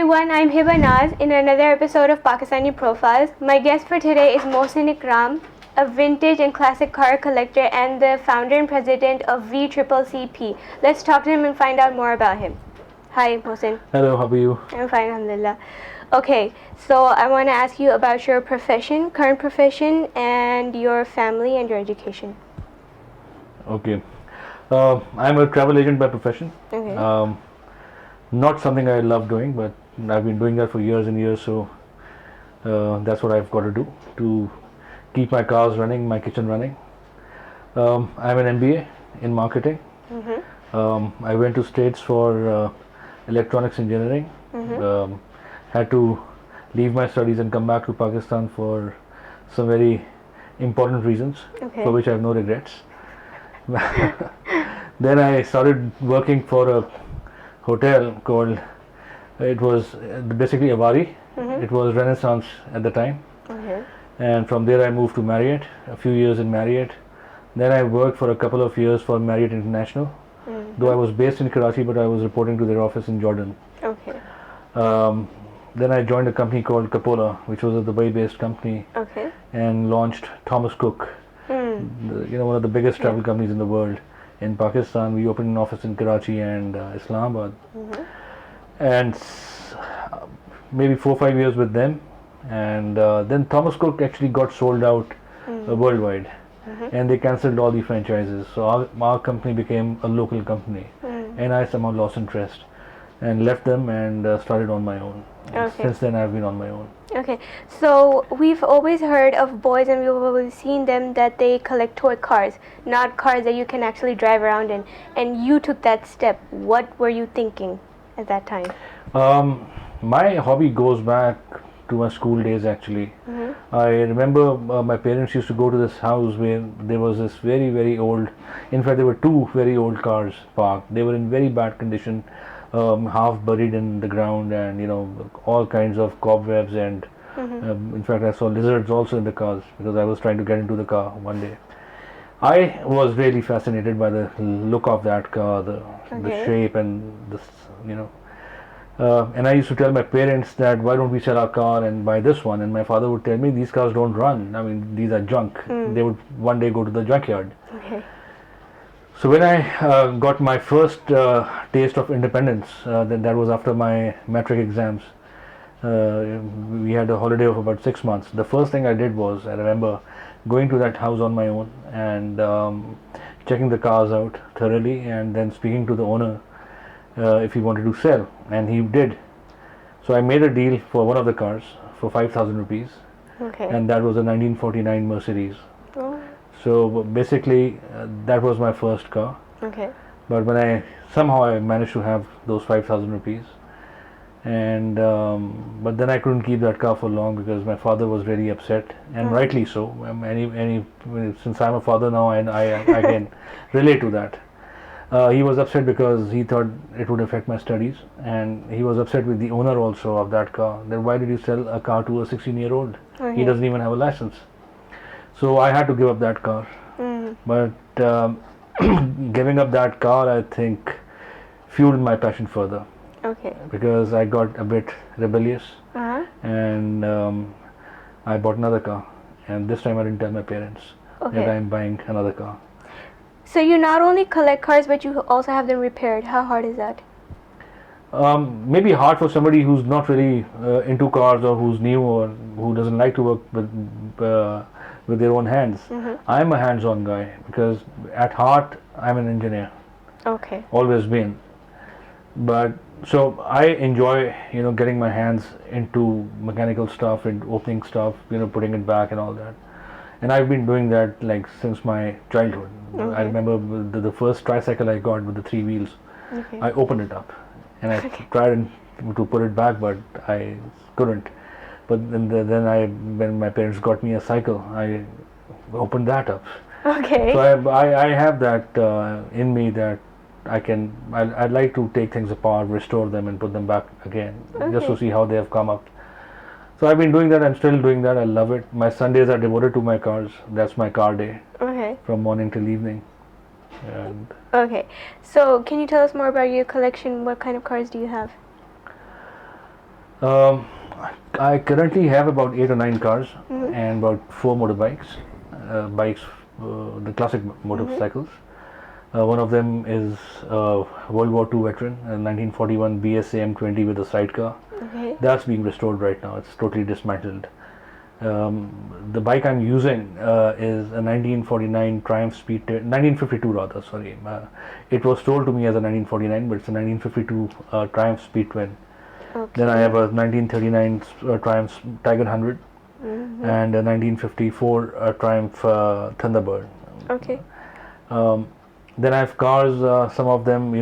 everyone, I'm Hibah Naz in another episode of Pakistani Profiles. My guest for today is Mohsin Ikram, a vintage and classic car collector and the founder and president of VCCCP. Let's talk to him and find out more about him. Hi, Mohsin. Hello, how are you? I'm fine, alhamdulillah. Okay, so I want to ask you about your profession, current profession, and your family and your education. Okay. I'm a travel agent by profession. Okay. Not something I love doing, but I've been doing that for years and years, so that's what I've got to do to keep my cars running, my kitchen running. I'm an MBA in marketing. Mm-hmm. I went to States for electronics engineering. Mm-hmm. Had to leave my studies and come back to Pakistan for some very important reasons, Okay. for which I have no regrets. Then I started working for a hotel called, it was basically Avari. Mm-hmm. It was Renaissance at the time. Okay. And from there I moved to Marriott, a few years in Marriott. Then I worked for a couple of years for Marriott International. Mm-hmm. Though I was based in Karachi, but I was reporting to their office in Jordan. Okay. Then I joined a company called Capola, which was a Dubai-based company, Okay. and launched Thomas Cook, one of the biggest travel companies in the world. In Pakistan, we opened an office in Karachi and Islamabad, and maybe 4 or 5 years with them, and then Thomas Cook actually got sold out worldwide, and they cancelled all the franchises. So our company became a local company, and I somehow lost interest and left them and started on my own. Okay. Since then, I've been on my own. Okay, so we've always heard of boys and we've always seen them that they collect toy cars, not cars that you can actually drive around in. And you took that step. What were you thinking at that time? My hobby goes back to my school days actually. I remember my parents used to go to this house where there was this very, very old, in fact there were two very old cars parked. They were in very bad condition. Half buried in the ground, and all kinds of cobwebs, and in fact I saw lizards also in the cars because I was trying to get into the car one day. I was really fascinated by the look of that car, the shape, and this, and I used to tell my parents that why don't we sell our car and buy this one, and my father would tell me these cars don't run. I mean, these are junk. They would one day go to the junkyard. Okay. So when I got my first taste of independence, then that was after my matric exams. We had a holiday of about 6 months. The first thing I did was, I remember going to that house on my own and checking the cars out thoroughly, and then speaking to the owner if he wanted to sell, and he did. So I made a deal for one of the cars for 5,000 rupees, and that was a 1949 Mercedes. Oh. So basically, that was my first car. Okay. But when I managed to have those 5,000 rupees, and but then I couldn't keep that car for long because my father was really upset, and rightly so. Since I'm a father now, and I can relate to that. He was upset because he thought it would affect my studies, and he was upset with the owner also of that car. Then why did you sell a car to a 16-year-old? Okay. He doesn't even have a license. So I had to give up that car. But giving up that car, I think, fueled my passion further. Okay. Because I got a bit rebellious, and I bought another car. And this time I didn't tell my parents that I'm buying another car. So you not only collect cars, but you also have them repaired. How hard is that? Maybe hard for somebody who's not really into cars, or who's new, or who doesn't like to work with their own hands. I'm a hands-on guy because at heart I'm an engineer. Okay. Always been. But so I enjoy getting my hands into mechanical stuff and opening stuff, putting it back and all that. And I've been doing that like since my childhood. I remember the first tricycle I got with the 3 wheels. I opened it up and I tried to put it back, but I couldn't. But then when my parents got me a cycle, I opened that up. Okay. So I have that in me that I'd like to take things apart, restore them, and put them back again, just to see how they have come up. So I've been doing that. I'm still doing that. I love it. My Sundays are devoted to my cars. That's my car day. Okay. From morning till evening. And okay. So can you tell us more about your collection? What kind of cars do you have? Um, I currently have about 8 or 9 cars and about 4 motorbikes, bikes, the classic motorcycles. One of them is World War II veteran, a 1941 BSA M20 with a sidecar. Okay. That's being restored right now. It's totally dismantled. The bike I'm using is a 1949 Triumph Speed, 1952 rather. Sorry, it was sold to me as a 1949, but it's a 1952 Triumph Speed Twin. Okay. Then I have a 1939 Triumph Tiger 100 and a 1954 Triumph Thunderbird. Okay. Then I have cars, some of them,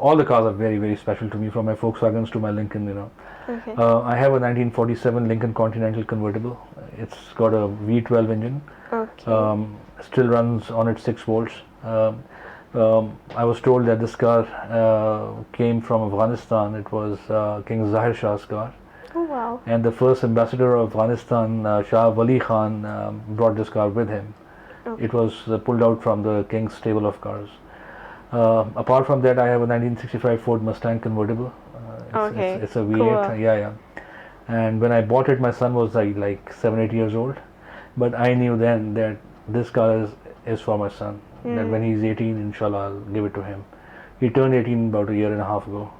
all the cars are very, very special to me, from my Volkswagens to my Lincoln, Okay. I have a 1947 Lincoln Continental convertible. It's got a V12 engine. Okay. Still runs on its 6 volts. I was told that this car came from Afghanistan. It was King Zahir Shah's car. Oh wow. And the first ambassador of Afghanistan, Shah Wali Khan, brought this car with him. Okay. It was pulled out from the King's stable of cars. Apart from that, I have a 1965 Ford Mustang convertible. It's a V8. Cool. Yeah. And when I bought it, my son was like 7, 8 years old. But I knew then that this car is for my son. That when he's 18, inshallah, I'll give it to him. He turned 18 about a year and a half ago.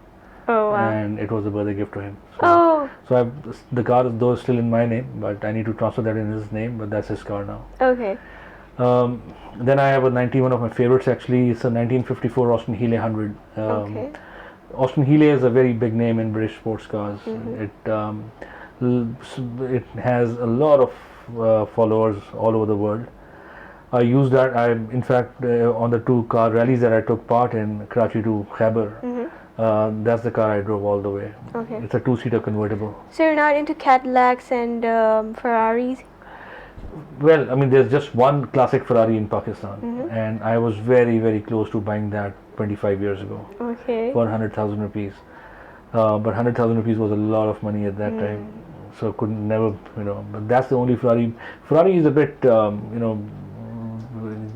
Oh wow. And it was a birthday gift to him. Oh. So the car is though still in my name, but I need to transfer that in his name. But that's his car now. Okay. Then I have a 91 of my favorites actually. It's a 1954 Austin Healey 100. Okay. Austin Healey is a very big name in British sports cars. It has a lot of followers all over the world. I used that. In fact, on the 2 car rallies that I took part in, Karachi to Khyber, that's the car I drove all the way. Okay. It's a 2-seater convertible. So you're not into Cadillacs and Ferraris? Well, I mean, there's just one classic Ferrari in Pakistan, and I was very, very close to buying that 25 years ago Okay. for 100,000 rupees. But 100,000 rupees was a lot of money at that time, so could never, But that's the only Ferrari. Ferrari is a bit,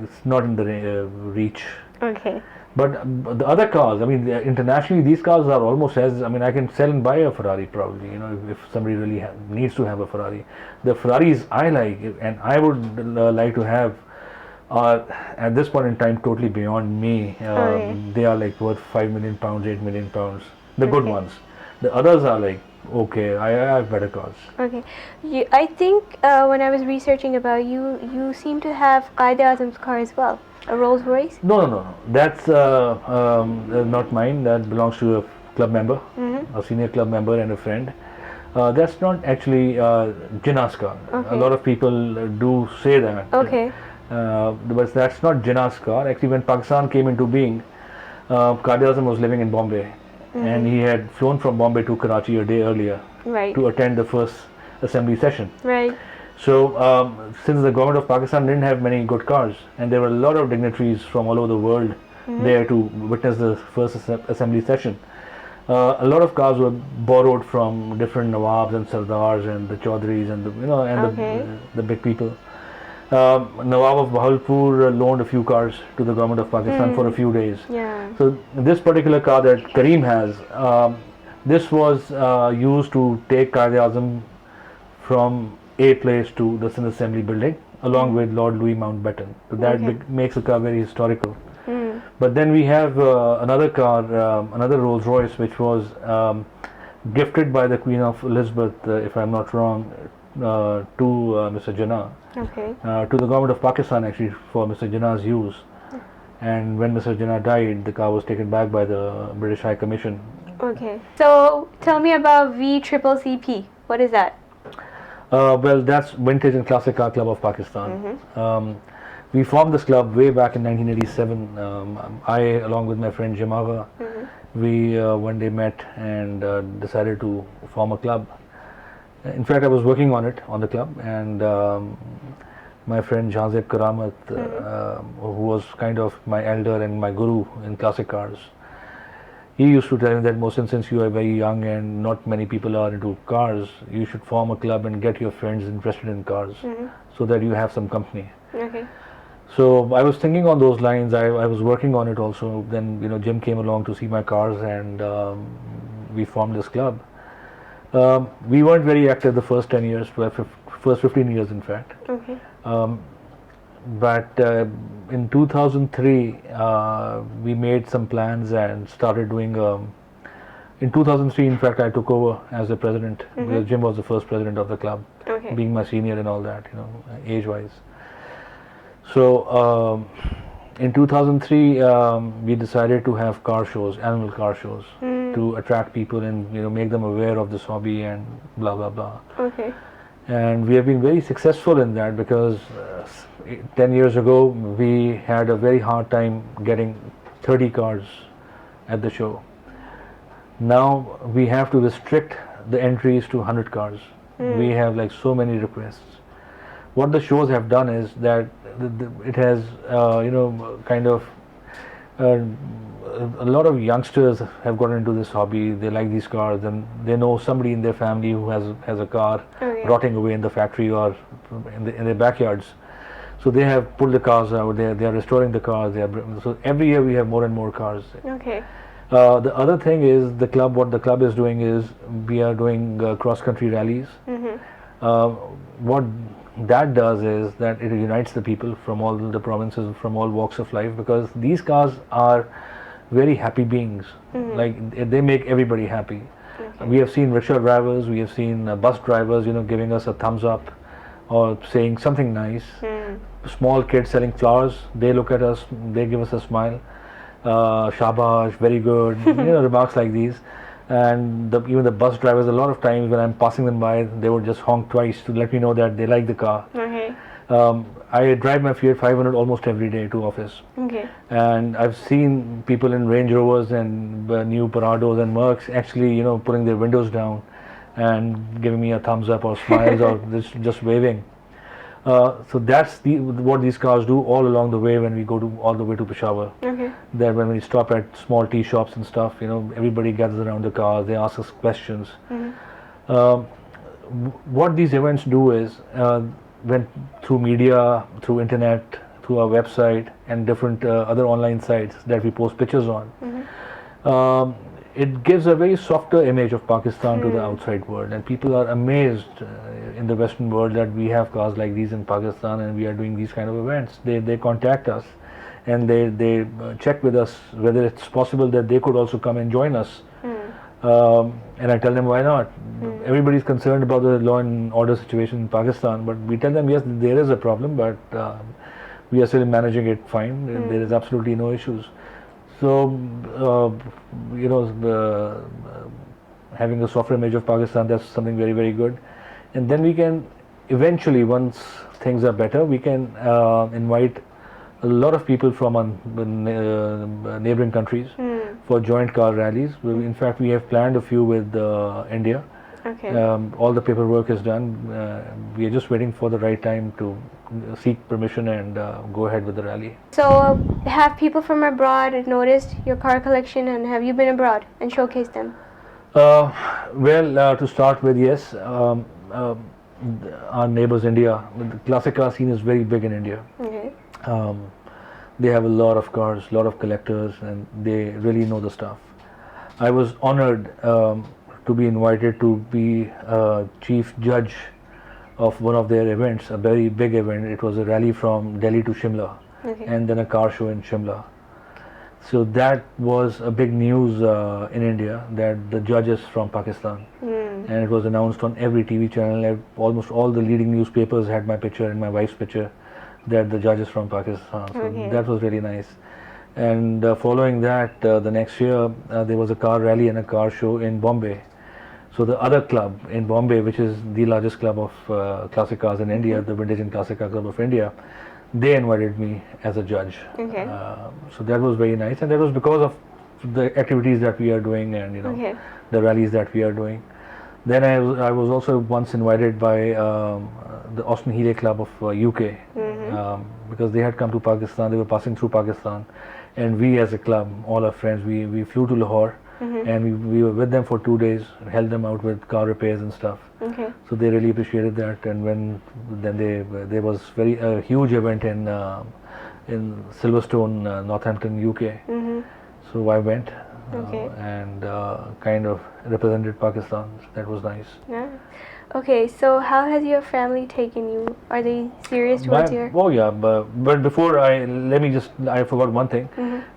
it's not in the reach. Okay. But the other cars, I mean, internationally, these cars are almost as, I mean, I can sell and buy a Ferrari probably, if somebody really needs to have a Ferrari. The Ferraris I like and I would like to have are at this point in time totally beyond me. They are like worth £5 million, £8 million, the good ones. The others are like, okay, I have better cars. Okay. I think when I was researching about you, you seem to have Qaid-e-Azam's car as well. A Rolls Royce? No. That's not mine. That belongs to a club member, a senior club member and a friend. That's not actually Jinnah's car. Okay. A lot of people do say that. Okay. But that's not Jinnah's car. Actually, when Pakistan came into being, Qaid-e-Azam was living in Bombay. And he had flown from Bombay to Karachi a day earlier Right. to attend the first assembly session. Right. So, since the government of Pakistan didn't have many good cars, and there were a lot of dignitaries from all over the world there to witness the first assembly session, a lot of cars were borrowed from different Nawabs and Sardars and the Chaudhries and the big people. Nawab of Bahawalpur loaned a few cars to the government of Pakistan for a few days. Yeah. So this particular car that Kareem has, this was used to take Qaid-e-Azam from a place to the Sindh Assembly building, along with Lord Louis Mountbatten. So that makes the car very historical. But then we have another car, another Rolls Royce, which was gifted by the Queen of Elizabeth, if I'm not wrong, to Mr. Jinnah. Okay. To the government of Pakistan actually for Mr. Jinnah's use. And when Mr. Jinnah died, the car was taken back by the British High Commission. Okay. So tell me about VCCCP. What is that? Well, that's Vintage and Classic Car Club of Pakistan. We formed this club way back in 1987. I, along with my friend Jamaga, we one day met and decided to form a club. In fact, I was working on it, on the club, and my friend Janzeb Karamat, who was kind of my elder and my guru in classic cars, he used to tell me that, Mohsin, since you are very young and not many people are into cars, you should form a club and get your friends interested in cars so that you have some company. Okay. So I was thinking on those lines. I was working on it also. Then Jim came along to see my cars, and we formed this club. We weren't very active the first 10 years, first 15 years in fact. Okay. But in 2003, we made some plans and started doing. In 2003, in fact, I took over as the president. Because Jim was the first president of the club, Okay. being my senior and all that, age-wise. So in 2003, we decided to have car shows, annual car shows, to attract people and make them aware of this hobby and blah blah blah. Okay. And we have been very successful in that because 10 years ago we had a very hard time getting 30 cars at the show. Now we have to restrict the entries to 100 cars. We have like so many requests. What the shows have done is that it has kind of a lot of youngsters have gotten into this hobby. They like these cars and they know somebody in their family who has a car rotting away in the factory or in their backyards. So they have pulled the cars out. They are restoring the cars. So every year we have more and more cars. Okay. The other thing is what the club is doing is we are doing cross-country rallies. What that does is that it unites the people from all the provinces, from all walks of life, because these cars are very happy beings. Like they make everybody happy. Okay. We have seen rickshaw drivers, we have seen bus drivers, giving us a thumbs up or saying something nice. Small kids selling flowers, they look at us, they give us a smile. Shabash, very good, remarks like these. And even the bus drivers, a lot of times when I'm passing them by, they would just honk twice to let me know that they like the car. Okay. I drive my Fiat 500 almost every day to office. Okay. And I've seen people in Range Rovers and new Parados and Mercs actually, putting their windows down and giving me a thumbs up or smiles or just waving. So that's what these cars do all along the way when we go all the way to Peshawar. Okay. That when we stop at small tea shops and stuff, everybody gathers around the cars, they ask us questions. What these events do is, when through media, through internet, through our website and different other online sites that we post pictures on, it gives a very softer image of Pakistan to the outside world, and people are amazed in the Western world that we have cars like these in Pakistan and we are doing these kind of events. They contact us and they check with us whether it's possible that they could also come and join us. And I tell them why not. Everybody's concerned about the law and order situation in Pakistan, but we tell them yes, there is a problem, but we are still managing it fine. There is absolutely no issues. So, having a softer image of Pakistan, that's something very, very good. And then we can eventually, once things are better, we can invite a lot of people from neighboring countries for joint car rallies. In fact, we have planned a few with India. Okay. All the paperwork is done. We are just waiting for the right time to seek permission and go ahead with the rally. So, have people from abroad noticed your car collection, and have you been abroad and showcased them? To start with, yes. Our neighbors, India, the classic car scene is very big in India. Okay. They have a lot of cars, a lot of collectors, and they really know the stuff. I was honored to be invited to be chief judge of one of their events, a very big event. It was a rally from Delhi to Shimla, and then a car show in Shimla. So that was a big news in India, that the judge is from Pakistan. And it was announced on every TV channel. Almost all the leading newspapers had my picture and my wife's picture, that the judge is from Pakistan. So that was really nice. And following that, the next year, there was a car rally and a car show in Bombay. So the other club in Bombay, which is the largest club of classic cars in India, the Vintage and Classic Car Club of India, they invited me as a judge. Okay. So that was very nice, and that was because of the activities that we are doing and the rallies that we are doing. Then I was also once invited by the Austin Healey Club of UK, because they had come to Pakistan. They were passing through Pakistan, and we as a club, all our friends, we flew to Lahore. And we were with them for 2 days, helped them out with car repairs and stuff. Okay. So they really appreciated that. And there was a huge event in Silverstone, Northampton, UK. So I went. Okay. and kind of represented Pakistan. That was nice. Yeah. Okay, so how has your family taken you? Are they serious towards your? Oh yeah, but before I forgot one thing.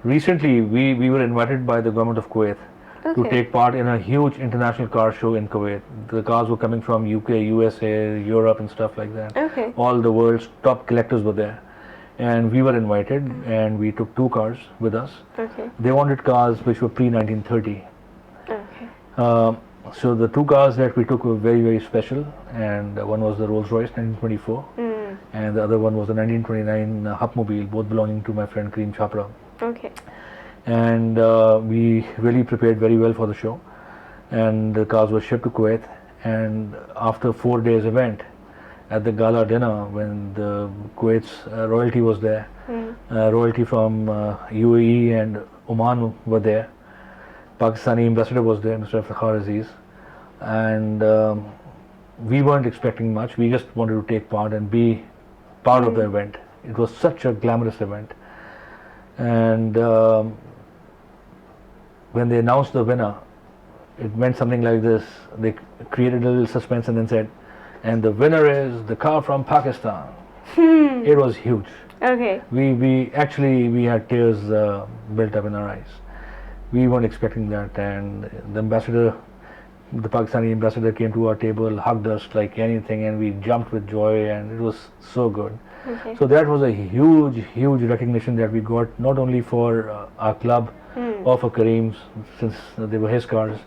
Recently, we were invited by the government of Kuwait to Okay. take part in a huge international car show in Kuwait. The cars were coming from UK, USA, Europe, and stuff like that. Okay. All the world's top collectors were there, and we were invited, and we took 2 cars with us. Okay. They wanted cars which were pre 1930. Okay. So the 2 cars that we took were very, very special, and one was the Rolls Royce 1924, and the other one was the 1929 Hupmobile, both belonging to my friend Kareem Chopra. Okay. And we really prepared very well for the show, and the cars were shipped to Kuwait. And after 4 days event, at the gala dinner, when the Kuwait's royalty was there, royalty from UAE and Oman were there, Pakistani ambassador was there, Mr. Ferraris, and we weren't expecting much. We just wanted to take part and be part of the event. It was such a glamorous event, and when they announced the winner, it meant something like this. They created a little suspense and then said, and the winner is the car from Pakistan. It was huge. Okay. We had tears built up in our eyes. We weren't expecting that, and the ambassador, the Pakistani ambassador, came to our table, hugged us like anything, and we jumped with joy, and it was so good. Okay. So that was a huge recognition that we got, not only for our club or for Kareem's, since they were his cars,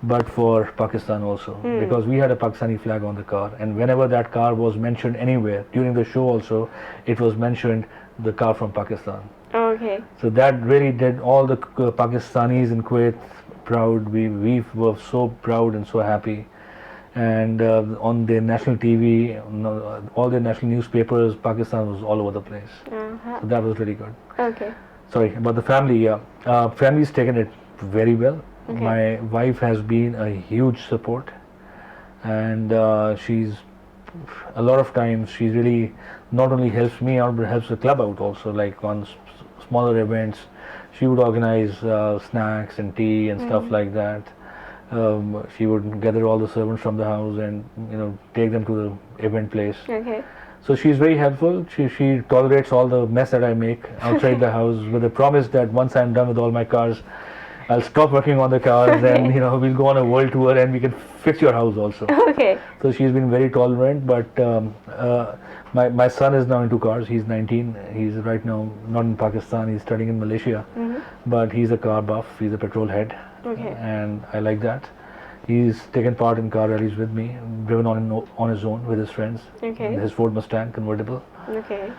but for Pakistan also, because we had a Pakistani flag on the car, and whenever that car was mentioned anywhere during the show also, it was mentioned the car from Pakistan. Okay. So that really did all the Pakistanis in Kuwait proud. We were so proud and so happy, and on the national TV, all the national newspapers, Pakistan was all over the place. So that was really good. Okay. Sorry about the family. Family's taken it very well. Okay. My wife has been a huge support, and she's a lot of times she really not only helps me out but helps the club out also, like on smaller events. She would organize snacks and tea and stuff like that. She would gather all the servants from the house and take them to the event place. Okay. So she's very helpful. She tolerates all the mess that I make outside the house, with the promise that once I'm done with all my cars, I'll stop working on the cars and we'll go on a world tour and we can fix your house also. Okay. So she's been very tolerant, but my son is now into cars. He's 19. He's right now not in Pakistan. He's studying in Malaysia, but he's a car buff. He's a petrol head, and I like that. He's taken part in car rallies with me, driven on his own with his friends. Okay. His Ford Mustang convertible. Okay.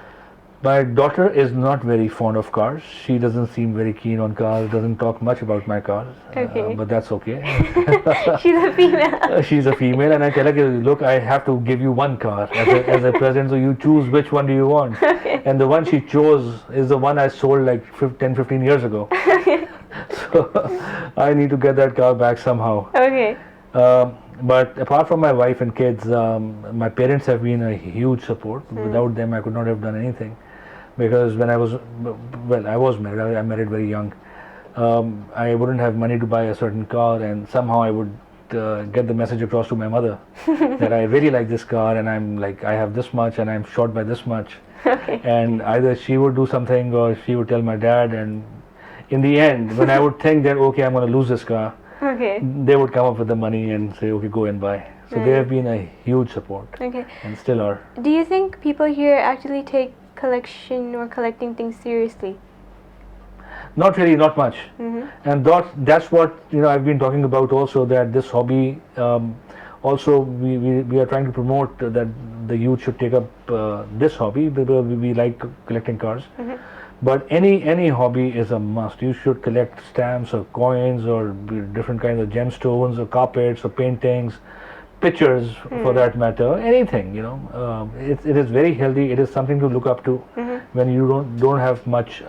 My daughter is not very fond of cars. She doesn't seem very keen on cars, doesn't talk much about my cars, Okay. but that's okay. She's a female. She's a female, and I tell her, look, I have to give you one car as a present, so you choose which one do you want. Okay. And the one she chose is the one I sold like 10-15 years ago. So I need to get that car back somehow. Okay. But apart from my wife and kids, my parents have been a huge support. Without them, I could not have done anything. Because when I was married, I married very young. I wouldn't have money to buy a certain car, and somehow I would get the message across to my mother that I really like this car, and I have this much, and I'm short by this much. Okay. And either she would do something or she would tell my dad, and in the end, when I would think that, okay, I'm going to lose this car, Okay. they would come up with the money and say, okay, go and buy. So they have been a huge support, Okay. and still are. Do you think people here actually take collection or collecting things seriously? Not really, not much. And that's what I've been talking about also, that this hobby, also we are trying to promote that the youth should take up this hobby, because we like collecting cars. But any hobby is a must. You should collect stamps or coins or different kinds of gemstones or carpets or paintings, pictures for that matter, anything. It is very healthy. It is something to look up to when you don't have much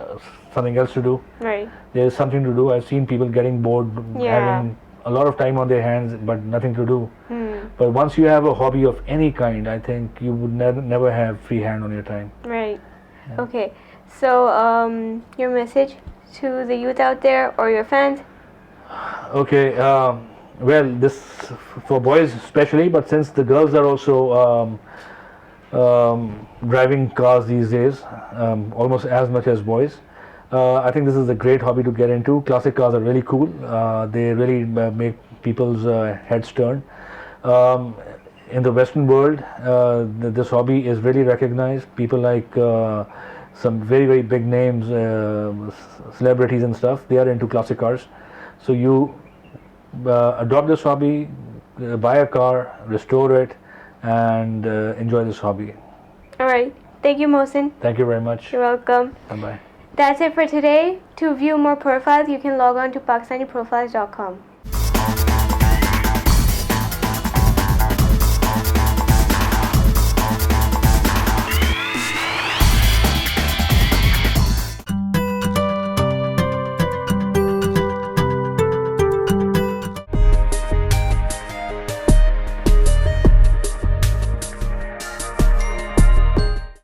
something else to do. Right. There is something to do. I've seen people getting bored, having a lot of time on their hands but nothing to do. But once you have a hobby of any kind, I think you would never have free hand on your time. Right. Okay. So your message to the youth out there or your fans? Okay, well, this for boys especially, but since the girls are also driving cars these days, almost as much as boys, I think this is a great hobby to get into. Classic cars are really cool. They really make people's heads turn. Um, in the Western world, this hobby is really recognized. People like some very, very big names, celebrities and stuff, they are into classic cars. So you adopt this hobby, buy a car, restore it, and enjoy this hobby. All right. Thank you, Mohsin. Thank you very much. You're welcome. Bye bye. That's it for today. To view more profiles, you can log on to PakistaniProfiles.com.